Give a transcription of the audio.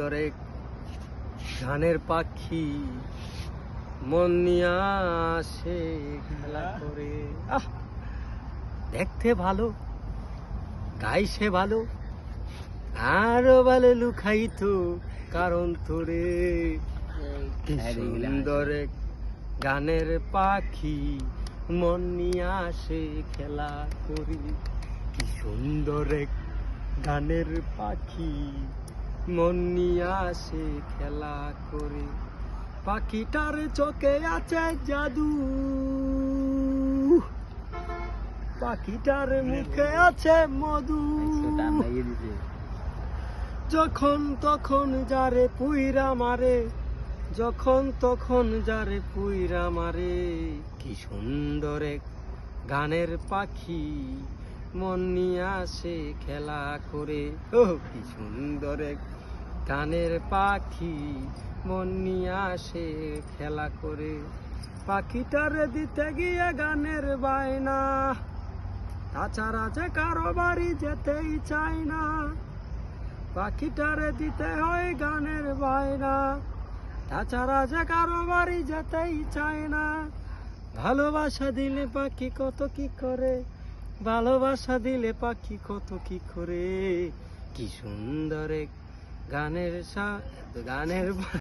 সুন্দর এক গানের পাখি মন নিয়ে আসে খেলা করে। দেখতে ভালো, গাইছে ভালো, আরো ভালো লুকাইতো কারণ তোরে। কি সুন্দর এক গানের পাখি মন নিয়ে আসে খেলা করি। কি সুন্দর এক গানের পাখি মন নিয়ে আসে খেলা করে। পাখিটার চোখে আছে জাদু, পাখিটার মুখে আছে মধু। যখন তখন যারে পুইরা মারে, যখন তখন যারে পুইরা মারে। কি সুন্দর এক গানের পাখি মন নিয়ে আসে খেলা করে। কি সুন্দর এক গানের পাখি মন নিয়ে আসে খেলা করে। পাখিটারে দিতে গিয়ে গানের বায়না, তাছাড়া যে কারো বাড়ি যেতেই চায় না। পাখিটারে দিতে হয় গানের বায়না, তাছাড়া যে কারো বাড়ি যেতেই চায় না। ভালোবাসা দিলে পাখি কত কি করে, ভালোবাসা দিলে পাখি কত কি করে। কি সুন্দর এক গানের গানের